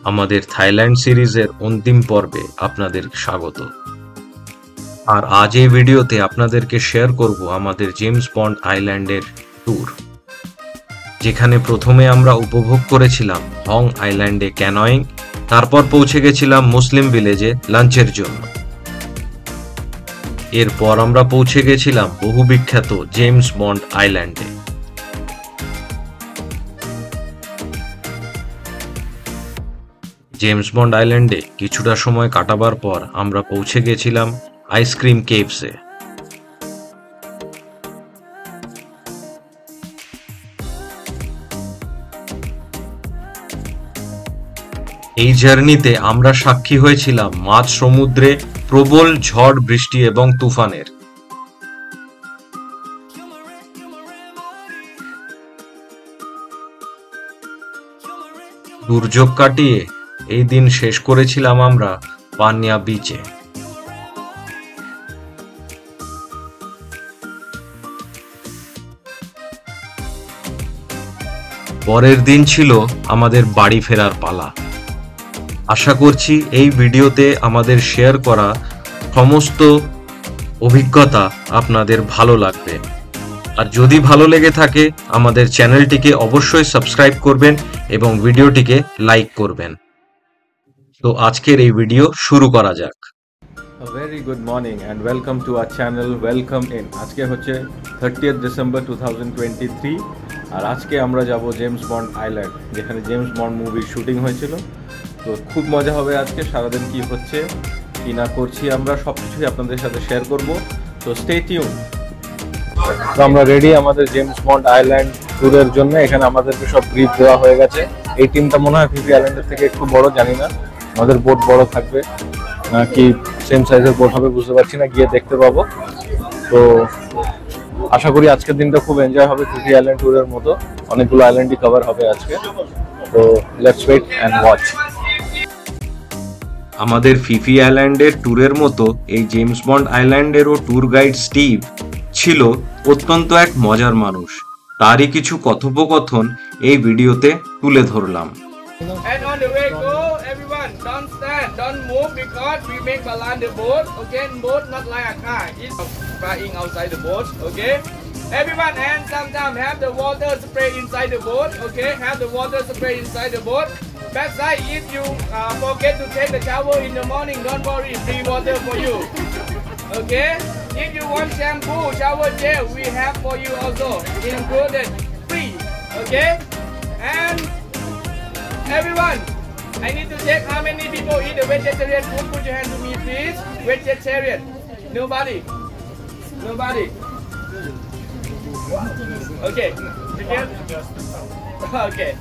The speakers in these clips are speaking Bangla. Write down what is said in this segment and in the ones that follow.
আমাদের থাইল্যান্ড সিরিজের অন্তিম পর্বে আপনাদের স্বাগত। আর আজ এই ভিডিওতে আপনাদেরকে শেয়ার করব আমাদের জেমস বন্ড আইল্যান্ডের ট্যুর, যেখানে প্রথমে আমরা উপভোগ করেছিলাম হং আইল্যান্ডে ক্যানোয়িং, তারপর পৌঁছে গেছিলাম মুসলিম ভিলেজে লাঞ্চের জন্য। এরপর আমরা পৌঁছে গেছিলাম বহু বিখ্যাত জেমস বন্ড আইল্যান্ডে। জেমস বন্ড আইল্যান্ডে কিছুটা সময় কাটাবার পর আমরা পৌঁছে গেছিলাম আইসক্রিম কেভসে। এই জার্নিতে আমরা সাক্ষী হয়েছিলাম মাঝ সমুদ্রে প্রবল ঝড় বৃষ্টি এবং তুফানের। দুর্যোগ কাটিয়ে এই দিন শেষ করেছিলাম আমরা পানিয়া বিচে। পরের দিন ছিল আমাদের বাড়ি ফেরার পালা। আশা করছি এই ভিডিওতে আমাদের শেয়ার করা সমস্ত অভিজ্ঞতা আপনাদের ভালো লাগবে। আর যদি ভালো লেগে থাকে আমাদের চ্যানেলটিকে অবশ্যই সাবস্ক্রাইব করবেন এবং ভিডিওটিকে লাইক করবেন। তো আজকের এই ভিডিও শুরু করা যাক। A very good morning and welcome to our channel Welcome In। আজকে হচ্ছে 30th December 2023 আর আজকে আমরা যাব জেমস বন্ড আইল্যান্ড, যেখানে জেমস বন্ড মুভির শুটিং হয়েছিল। তো খুব মজা হবে আজকে, সারাদিন কি হচ্ছে কি না করছি আমরা সব কিছুই আপনাদের সাথে শেয়ার করব। তো স্টে টিউন। তো আমরা রেডি আমাদের জেমস বন্ড আইল্যান্ড ট্যুরের জন্য। এখানে আমাদেরকে সব ব্রিফ দেওয়া হয়ে গেছে। এই টিমটা মনে হয় ফিফি আইল্যান্ডের থেকে একটু বড়, জানি না আমাদের বোট বড় থাকবে কি সেম সাইজের বোট হবে বুঝতে পারছি না, গিয়ে দেখতে পাবো। তো আশা করি আজকের দিনটা খুব এনজয় হবে ফিফি আইল্যান্ড ট্যুরের মতো, অনেকগুলো আইল্যান্ডই কভার হবে আজকে। তো লেটস ওয়েট এন্ড ওয়াচ। আমাদের ফিফি আইল্যান্ডের ট্যুরের মতো এই জেমস বন্ড আইল্যান্ডেরও ট্যুর গাইড স্টিভ ছিল অত্যন্ত এক মজার মানুষ। তারই কিছু কথোপকথন এই ভিডিওতে তুলে ধরলাম। And on the way go, everyone don't stand, don't move because we make balance the boat. Okay, boat not like a car, it's flying outside the boat. Okay, everyone, and sometimes have the water spray inside the boat. Okay, have the water spray inside the boat. Backside, if you forget to take the shower in the morning, don't worry, free water for you. Okay, if you want shampoo, shower gel, we have for you also, included free. Okay, and everyone, I need to check how many people eat the vegetarian food. Put your hand to me, please. Vegetarian. Nobody. Nobody. Okay. Okay.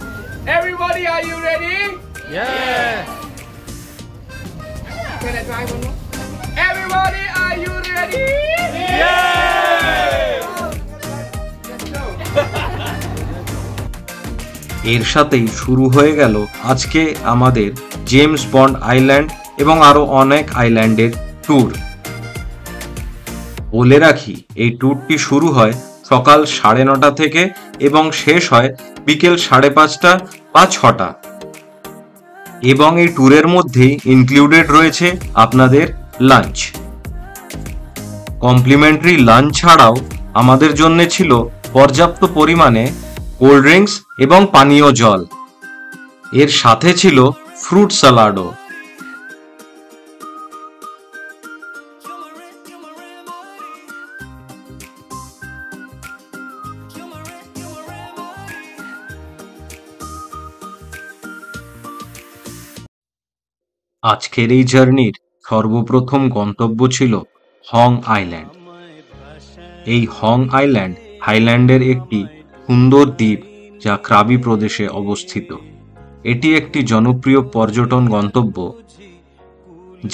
Everybody, are you ready? Yeah. Can I try one more? Everybody, are you ready? Yeah. Let's go. এর সাথেই শুরু হয়ে গেল আজকে আমাদের জেমস বন্ড আইল্যান্ড এবং আরো অনেক আইল্যান্ডের ট্যুর। বলে রাখি, এই ট্যুরটি শুরু হয় সকাল 9:30 থেকে এবং শেষ হয় বিকেল 5:30 বা 6টা। এবং এই ট্যুরের মধ্যেই ইনক্লুডেড রয়েছে আপনাদের লাঞ্চ। কমপ্লিমেন্টারি লাঞ্চ ছাড়াও আমাদের জন্য ছিল পর্যাপ্ত পরিমাণে কোল্ড ড্রিঙ্কস এবং পানীয় জল। এর সাথে ছিল ফ্রুট স্যালাডও। আজকের এই জার্নির সর্বপ্রথম গন্তব্য ছিল হং আইল্যান্ড। এই হং আইল্যান্ড থাইল্যান্ডের একটি সুন্দর দ্বীপ যা ক্রাবি প্রদেশে অবস্থিত। এটি একটি জনপ্রিয় পর্যটন গন্তব্য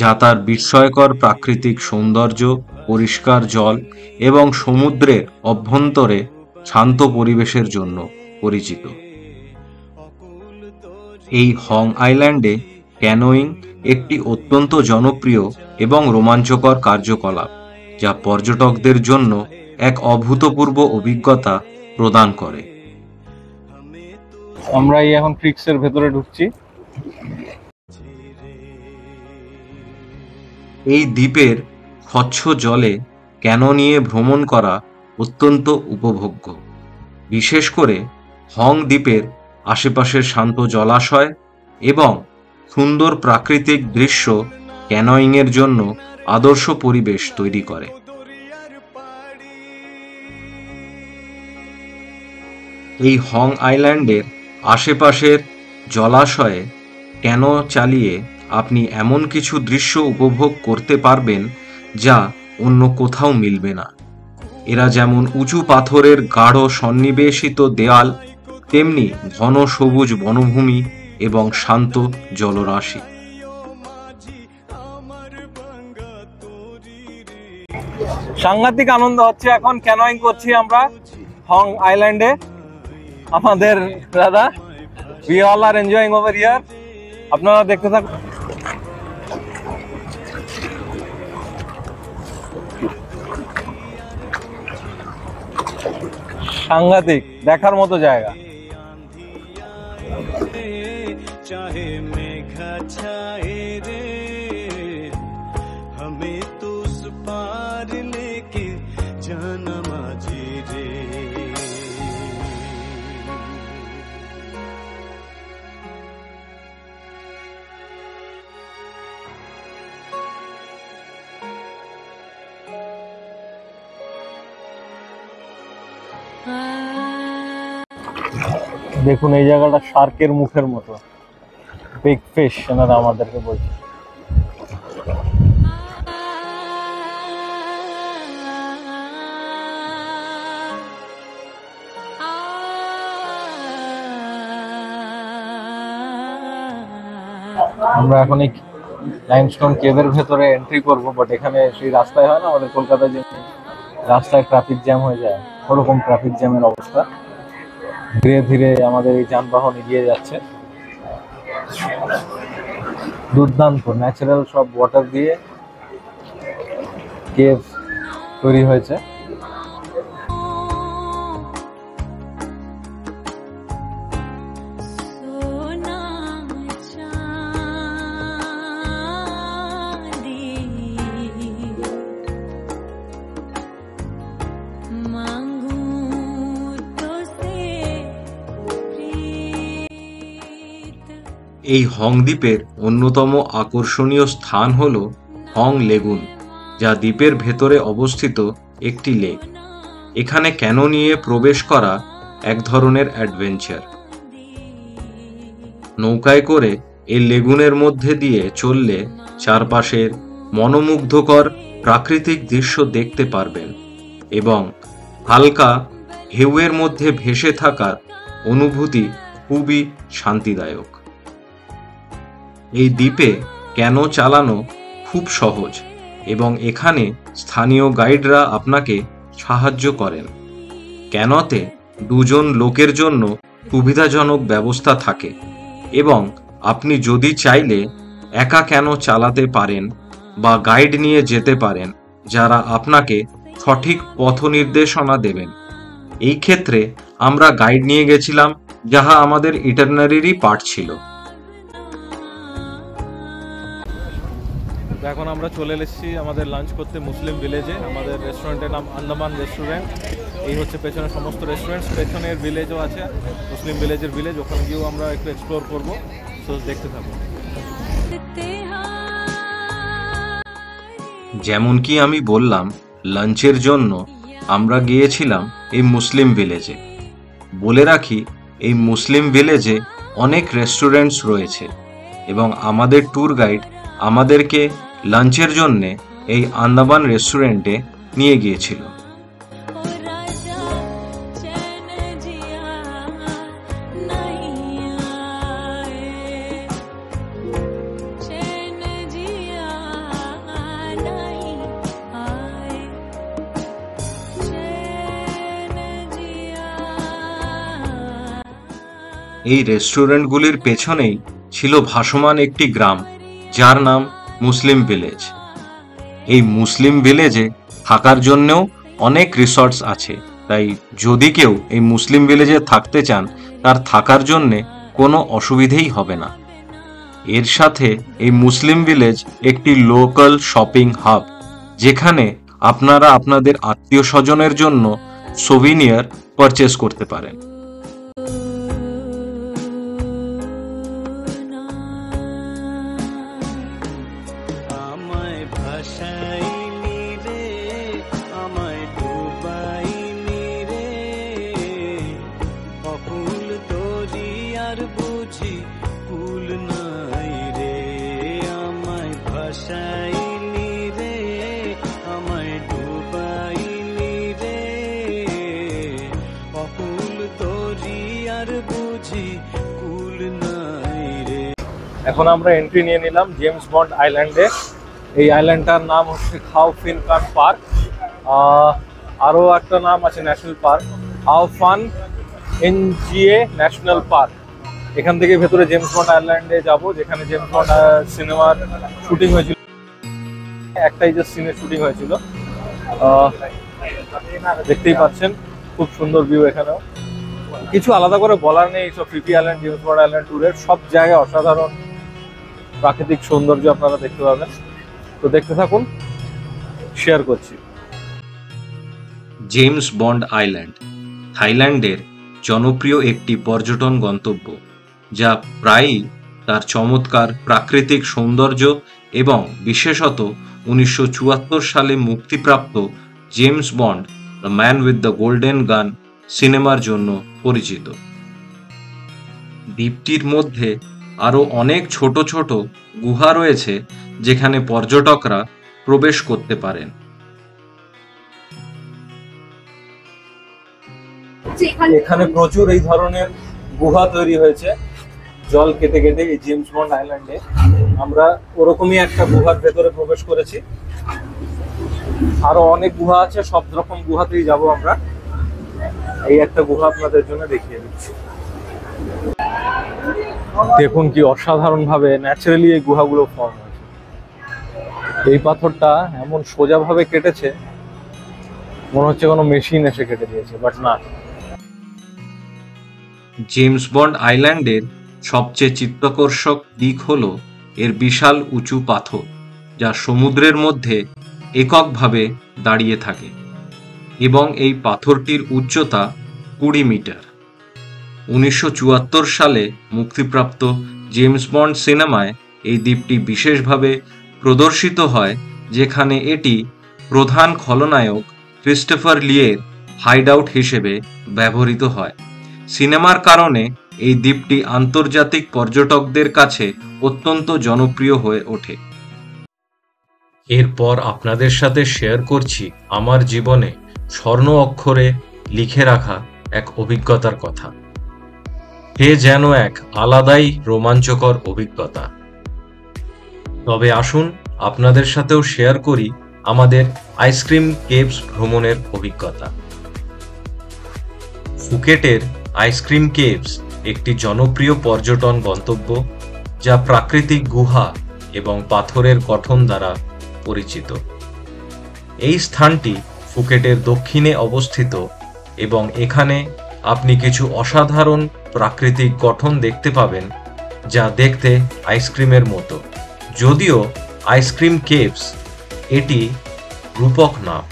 যা তার বিস্ময়কর প্রাকৃতিক সৌন্দর্য, পরিষ্কার জল এবং সমুদ্রের অভ্যন্তরে শান্ত পরিবেশের জন্য পরিচিত। এই হং আইল্যান্ডে ক্যানোয়িং একটি অত্যন্ত জনপ্রিয় এবং রোমাঞ্চকর কার্যকলাপ, যা পর্যটকদের জন্য এক অভূতপূর্ব অভিজ্ঞতা প্রদান করে। আমরা এখন ক্রিক্সের ভেতরে ঢুকছি। এই দ্বীপের স্বচ্ছ জলে ক্যানো নিয়ে ভ্রমণ করা অত্যন্ত উপভোগ্য, বিশেষ করে হং দ্বীপের আশেপাশের শান্ত জলাশয় এবং সুন্দর প্রাকৃতিক দৃশ্য ক্যানোয়িংয়ের জন্য আদর্শ পরিবেশ তৈরি করে। এই হং আইল্যান্ডের আশেপাশের জলাশয়ে ক্যানো চালিয়ে আপনি এমন কিছু দৃশ্য উপভোগ করতে পারবেন যা অন্য কোথাও মিলবে না। এরা যেমন উঁচু পাথরের গাঢ় সন্নিবেশিত দেয়াল, তেমনি ঘন সবুজ বনভূমি এবং শান্ত জলরাশি। সাংঘাতিক আনন্দ হচ্ছে, এখন ক্যানোয়িং করছি আমরা হং আইল্যান্ডে। আমাদের দাদা, we all are enjoying over here, আপনারা দেখতে থাকুন। সাংঘাতিক, দেখার মতো জায়গা। চাহে মেঘা ছায়ে রে, হমে তো উস পার লেকে জানা মাঝি রে। দেখুন এই জায়গাটা শার্কের মুখের মতো, বিগ ফিশ এনারা আমাদেরকে বলছে। আমরা এখন এই লাইমস্টোন কেভের ভেতরে এন্ট্রি করব, বাট এখানে সেই রাস্তায় হয় না আমাদের কলকাতায় যে রাস্তায় ট্রাফিক জ্যাম হয়ে যায়, ওরকম ট্রাফিক জ্যামের অবস্থা। ধীরে ধীরে আমাদের এই যানবাহন এগিয়ে যাচ্ছে। দুর্দান্ত ন্যাচারাল সব ওয়াটার দিয়ে কেভ তৈরি হয়েছে। এই হং দ্বীপের অন্যতম আকর্ষণীয় স্থান হল হং লেগুন, যা দ্বীপের ভেতরে অবস্থিত একটি লেক। এখানে ক্যানো নিয়ে প্রবেশ করা এক ধরনের অ্যাডভেঞ্চার। নৌকায় করে এই লেগুনের মধ্যে দিয়ে চললে চারপাশের মনোমুগ্ধকর প্রাকৃতিক দৃশ্য দেখতে পারবেন এবং হালকা ঢেউয়ের মধ্যে ভেসে থাকার অনুভূতি খুবই শান্তিদায়ক। এই দ্বীপে ক্যানো চালানো খুব সহজ এবং এখানে স্থানীয় গাইডরা আপনাকে সাহায্য করেন। ক্যানোতে দুজন লোকের জন্য সুবিধাজনক ব্যবস্থা থাকে এবং আপনি যদি চাইলে একা ক্যানো চালাতে পারেন বা গাইড নিয়ে যেতে পারেন, যারা আপনাকে সঠিক পথ নির্দেশনা দেবেন। এই ক্ষেত্রে আমরা গাইড নিয়ে গেছিলাম, যাহা আমাদের ইটারনারিরই পার্ট ছিল। এখন আমরা চলে এসেছি আমাদের লাঞ্চ করতে মুসলিম ভিলেজে। আমাদের রেস্টুরেন্টের নাম আন্দামান রেস্টুরেন্ট। এই হচ্ছে পেছনে সমস্ত রেস্টুরেন্টস, পেছনের ভিলেজও আছে মুসলিম ভিলেজের ভিলেজ, ওখানে গিয়েও আমরা একটু এক্সপ্লোর করবো। সো দেখতে থাকুন। যেমন কি আমি বললাম, লাঞ্চের জন্য আমরা গিয়েছিলাম এই মুসলিম ভিলেজে। বলে রাখি, এই মুসলিম ভিলেজে অনেক রেস্টুরেন্টস রয়েছে এবং আমাদের ট্যুর গাইড আমাদেরকে লাঞ্চের জন্যে এই আন্দামান রেস্টুরেন্টে নিয়ে গিয়েছিল। এই রেস্টুরেন্টগুলির পেছনেই ছিল ভাসমান একটি গ্রাম, যার নাম মুসলিম ভিলেজ। এই মুসলিম ভিলেজে থাকার জন্যও অনেক রিসর্টস আছে, তাই যদি কেউ এই মুসলিম ভিলেজে থাকতে চান, তার থাকার জন্যে কোনো অসুবিধেই হবে না। এর সাথে এই মুসলিম ভিলেজ একটি লোকাল শপিং হাব, যেখানে আপনারা আপনাদের আত্মীয় স্বজনের জন্য সোভিনিয়ার পারচেস করতে পারেন। এখন আমরা এন্ট্রি নিয়ে নিলাম জেমস বন্ড আইল্যান্ডে। এই আইল্যান্ডটার নাম হচ্ছে খাও ফিন কান পার্ক। আরও একটা নাম আছে ন্যাশনাল পার্ক, হাও ফান এনজিএ ন্যাশনাল পার্ক। এখান থেকে ভেতরে জেমস বন্ড আইল্যান্ডে যাব, যেখানে জেমস বন্ড সিনেমার শুটিং হয়েছিল। একটাই যে সিনের শুটিং হয়েছিল, দেখতেই পাচ্ছেন খুব সুন্দর ভিউ। এখানেও কিছু আলাদা করে বলার নেই, সব Phi Phi island, James Bond island ট্যুরের সব জায়গায় অসাধারণ প্রাকৃতিক সৌন্দর্য আপনারা দেখতে পাবেন। তো দেখতে থাকুন, শেয়ার করছি। জেমস বন্ড আইল্যান্ড থাইল্যান্ডের জনপ্রিয় একটি পর্যটন গন্তব্য, যা প্রায়ই তার চমৎকার প্রাকৃতিক সৌন্দর্য এবং বিশেষত 1974 সালে মুক্তিপ্রাপ্ত James bond the man with the golden গান সিনেমার জন্য পরিচিত। দ্বীপটির মধ্যে আরও অনেক ছোট ছোট গুহা রয়েছে, যেখানে পর্যটকরা প্রবেশ করতে পারেন। এখানে প্রচুর এই ধরনের গুহা তৈরি হয়েছে জল কেটে কেটে। এই জেমস বন্ড আইল্যান্ডে আমরা ওরকমই একটা গুহার ভেতরে প্রবেশ করেছি। আরো অনেক গুহা আছে, সব রকম গুহাতেই যাব আমরা। এই একটা গুহা আপনাদের জন্য দেখিয়ে দিচ্ছি। দেখুন কি অসাধারণ ভাবে ন্যাচারালি এই গুহাগুলো ফর্ম হয়েছে। এই পাথরটা এমন সোজা ভাবে কেটেছে, মনে হচ্ছে কোনো মেশিন এসে কেটে দিয়েছে, বাট না। জেমস বন্ড আইল্যান্ডের সবচেয়ে চিত্তাকর্ষক দিক হল এর বিশাল উঁচু পাথর, যা সমুদ্রের মধ্যে এককভাবে দাঁড়িয়ে থাকে, এবং এই পাথরটির উচ্চতা 20 মিটার। 1974 সালে মুক্তিপ্রাপ্ত জেমস বন্ড সিনেমায় এই দ্বীপটি বিশেষভাবে প্রদর্শিত হয়, যেখানে এটি প্রধান খলনায়ক ক্রিস্টোফার লিয়ের হাইডআউট হিসেবে ব্যবহৃত হয়। সিনেমার কারণে এই দ্বীপটি আন্তর্জাতিক পর্যটকদের কাছে অত্যন্ত জনপ্রিয় হয়ে ওঠে। এরপর আপনাদের সাথে শেয়ার করছি আমার জীবনে স্বর্ণ অক্ষরে লিখে রাখা এক অভিজ্ঞতার কথা। এ যেন এক আলাদাই রোমাঞ্চকর অভিজ্ঞতা। তবে আসুন আপনাদের সাথেও শেয়ার করি আমাদের আইসক্রিম কেভস ভ্রমণের অভিজ্ঞতা। ফুকেটের আইসক্রিম কেভস একটি জনপ্রিয় পর্যটন গন্তব্য, যা প্রাকৃতিক গুহা এবং পাথরের গঠন দ্বারা পরিচিত। এই স্থানটি ফুকেটের দক্ষিণে অবস্থিত এবং এখানে আপনি কিছু অসাধারণ প্রাকৃতিক গঠন দেখতে পাবেন, যা দেখতে আইসক্রিমের মতো। যদিও আইসক্রিম কেভস এটি রূপক নাম,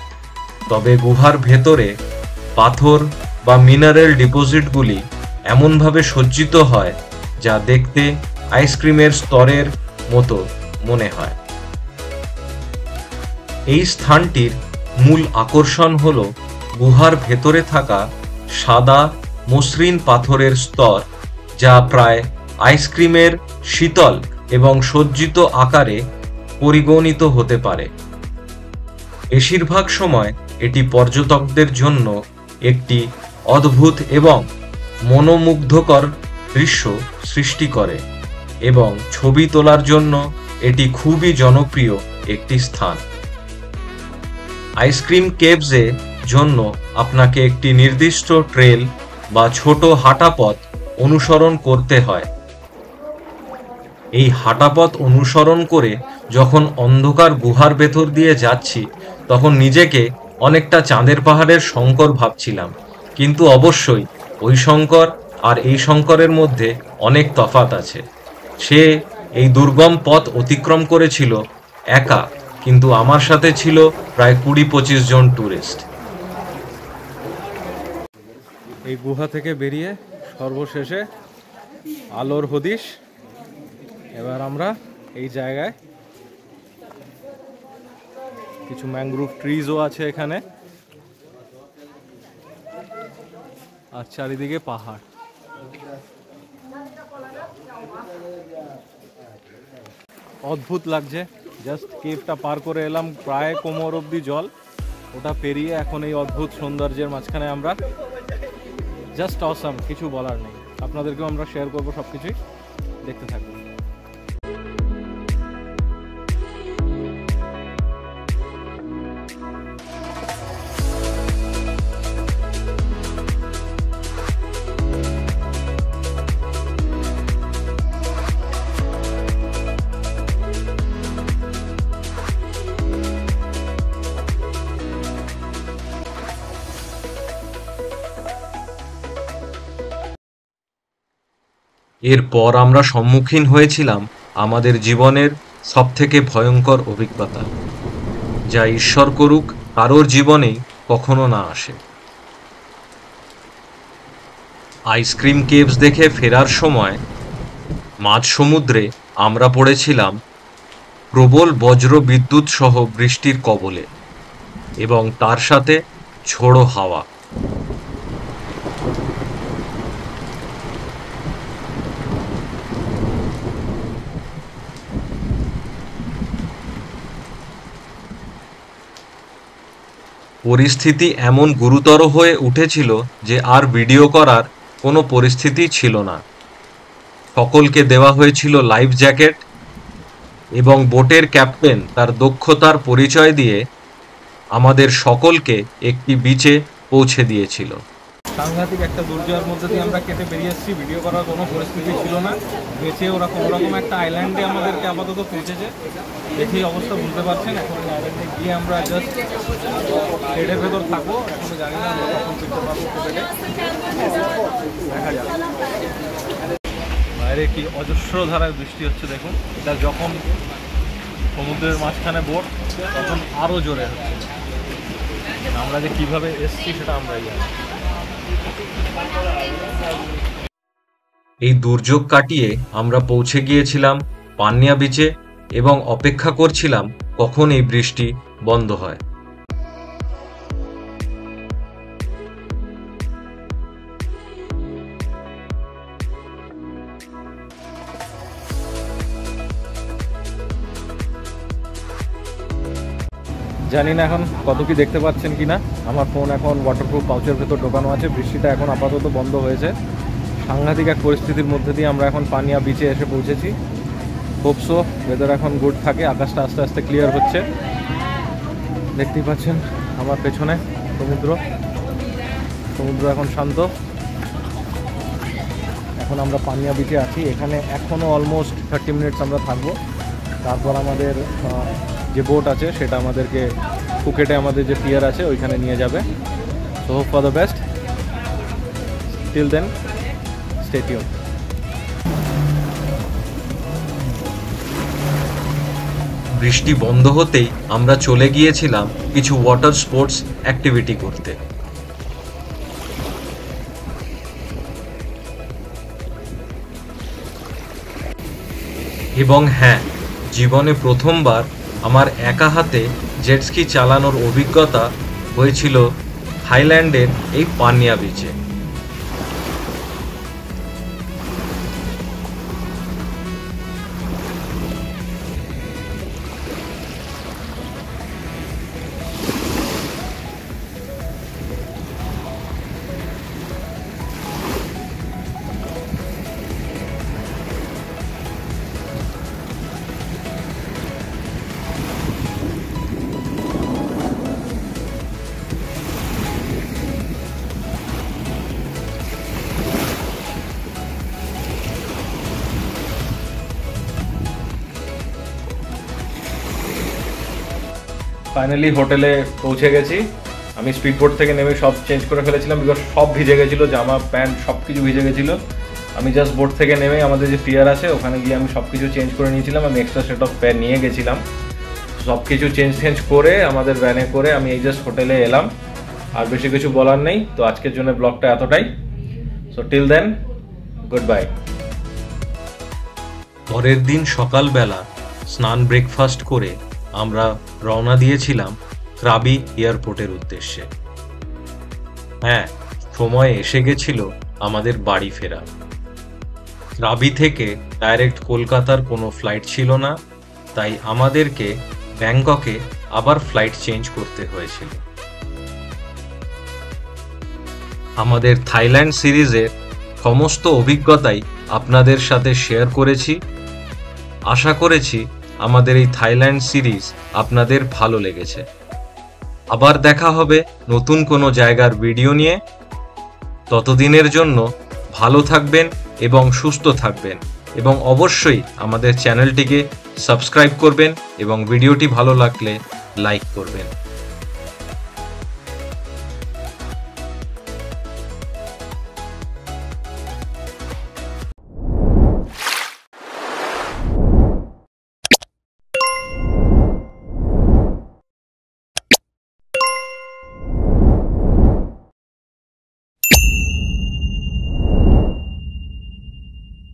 তবে গুহার ভেতরে পাথর বা মিনারেল ডিপোজিটগুলি এমনভাবে সজ্জিত হয় যা দেখতে আইসক্রিমের স্তরের মতো মনে হয়। এই স্থানটির মূল আকর্ষণ হল গুহার ভেতরে থাকা সাদা মসৃণ পাথরের স্তর, যা প্রায় আইসক্রিমের শীতল এবং সজ্জিত আকারে পরিগণিত হতে পারে। বেশিরভাগ সময় এটি পর্যটকদের জন্য একটি অদ্ভুত এবং মনোমুগ্ধকর দৃশ্য সৃষ্টি করে, এবং ছবি তোলার জন্য এটি খুবই জনপ্রিয় একটি স্থান। আইসক্রিম কেভসে জন্য আপনাকে একটি নির্দিষ্ট ট্রেল বা ছোট হাঁটাপথ অনুসরণ করতে হয়। এই হাঁটাপথ অনুসরণ করে যখন অন্ধকার গুহার ভেতর দিয়ে যাচ্ছি, তখন নিজেকে অনেকটা চাঁদের পাহাড়ের শঙ্কর ভাবছিলাম, কিন্তু অবশ্যই ওই শঙ্কর আর এই শঙ্করের মধ্যে অনেক তফাৎ আছে। সে এই দুর্গম পথ অতিক্রম করেছিল একা, কিন্তু আমার সাথে ছিল প্রায় 20-25 জন ট্যুরিস্ট। এই গুহা থেকে বেরিয়ে সর্বশেষে আলোর হদিশ। এবার আমরা এই জায়গায় কিছু ম্যানগ্রোভ ট্রিজও আছে এখানে, আর চারিদিকে পাহাড়। অদ্ভুত লাগছে। জাস্ট কেভটা পার করে এলাম, প্রায় কোমর অবধি জল, ওটা পেরিয়ে এখন এই অদ্ভুত সৌন্দর্যের মাঝখানে আমরা। জাস্ট অসাম, কিছু বলার নেই। আপনাদেরকেও আমরা শেয়ার করবো সব কিছুই, দেখতে থাকবো। এরপর আমরা সম্মুখীন হয়েছিলাম আমাদের জীবনের সবথেকে ভয়ঙ্কর অভিজ্ঞতা, যা ঈশ্বর করুক কারোর জীবনেই কখনো না আসে। আইসক্রিম কেভস দেখে ফেরার সময় মাঝ সমুদ্রে আমরা পড়েছিলাম প্রবল বজ্র বিদ্যুৎ সহ বৃষ্টির কবলে, এবং তার সাথে ঝোড়ো হাওয়া। পরিস্থিতি এমন গুরুতর হয়ে উঠেছিল যে আর ভিডিও করার কোনো পরিস্থিতি ছিল না। সকলকে দেওয়া হয়েছিল লাইফ জ্যাকেট, এবং বোটের ক্যাপ্টেন তার দক্ষতার পরিচয় দিয়ে আমাদের সকলকে একটি বিচে পৌঁছে দিয়েছিল। সাংঘাতিক একটা দুর্যোগের মধ্যে দিয়ে আমরা কেটে বেরিয়ে এসেছি। ভিডিও করার কোনো পরিস্থিতি ছিল না। বেঁচে ওরা কোনোরকম একটা আইল্যান্ডে আমাদেরকে আপাতত পৌঁছেছে। দেখেই অবস্থা বুঝতে পারছেন। এখন আইল্যান্ডে গিয়ে আমরা জাস্ট হেডের ভেতর থাকবো। এখনো জানি না আমরা কখন ফিরতে পারবো হোটেলে, দেখা যাক। বাইরে কি অজস্র ধারায় বৃষ্টি হচ্ছে দেখুন। এটা যখন সমুদ্রের মাঝখানে বোট, তখন আরও জোরে হচ্ছে। আমরা যে কিভাবে এসছি সেটা আমরাই জানি। এই দুর্যোগ কাটিয়ে আমরা পৌঁছে গিয়েছিলাম পানিয়া বিচে, এবং অপেক্ষা করছিলাম কখন এই বৃষ্টি বন্ধ হয়। জানি না এখন কত কি দেখতে পাচ্ছেন কিনা। আমার ফোন এখন ওয়াটারপ্রুফ পাউচের ভেতর ঢোকানো আছে। বৃষ্টিটা এখন আপাতত বন্ধ হয়েছে। সাংঘাতিক এক পরিস্থিতির মধ্যে দিয়ে আমরা এখন পানিয়া বিচে এসে পৌঁছেছি। হোপসো ওয়েদার এখন গুড থাকে। আকাশটা আস্তে আস্তে ক্লিয়ার হচ্ছে। দেখতেই পাচ্ছেন আমার পেছনে সমুদ্র এখন শান্ত। এখন আমরা পানিয়া বিচে আছি। এখানে এখনও অলমোস্ট 30 মিনিটস আমরা থাকবো। তারপর আমাদের যে বোট আছে সেটা আমাদেরকে ফুকেটে আমাদের যে পিয়ার আছে ওইখানে নিয়ে যাবে। So hope for the best. Till then stay tune. বৃষ্টি বন্ধ হতেই আমরা চলে গিয়েছিলাম কিছু ওয়াটার স্পোর্টস অ্যাক্টিভিটি করতে। এবং হ্যাঁ, জীবনে প্রথমবার আমার একা হাতে জেটস্কি চালানোর অভিজ্ঞতা হয়েছিল থাইল্যান্ডের এই পানিয়া বিচে। ফাইনালি হোটেলে পৌঁছে গেছি। আমি স্পিড বোট থেকে নেমে সব চেঞ্জ করে ফেলেছিলাম, বিকজ সব ভিজে গেছিলো, জামা প্যান্ট সব কিছু ভিজে গেছিলো। আমি জাস্ট বোট থেকে নেমে আমাদের যে পিয়ার আছে ওখানে গিয়ে আমি সব কিছু চেঞ্জ করে নিয়েছিলাম। আমি এক্সট্রা সেট অফ ফেয়ার নিয়ে গেছিলাম, সব কিছু চেঞ্জ করে আমাদের ভ্যানে করে আমি এই জাস্ট হোটেলে এলাম। আর বেশি কিছু বলার নেই, তো আজকের জন্য ব্লগটা এতটাই। So till then, good bye. পরের দিন সকালবেলা স্নান ব্রেকফাস্ট করে আমরা রওনা দিয়েছিলাম ক্রাবি এয়ারপোর্টের উদ্দেশ্যে। হ্যাঁ, সময় এসে গেছিল আমাদের বাড়ি ফেরা। ক্রাবি থেকে ডাইরেক্ট কলকাতার কোনো ফ্লাইট ছিল না, তাই আমাদেরকে ব্যাংককে আবার ফ্লাইট চেঞ্জ করতে হয়েছিল। আমাদের থাইল্যান্ড সিরিজের সমস্ত অভিজ্ঞতাই আপনাদের সাথে শেয়ার করেছি। আশা করেছি আমাদের এই থাইল্যান্ড সিরিজ আপনাদের ভালো লেগেছে। আবার দেখা হবে নতুন কোনো জায়গার ভিডিও নিয়ে। ততদিনের জন্য ভালো থাকবেন এবং সুস্থ থাকবেন, এবং অবশ্যই আমাদের চ্যানেলটিকে সাবস্ক্রাইব করবেন এবং ভিডিওটি ভালো লাগলে লাইক করবেন।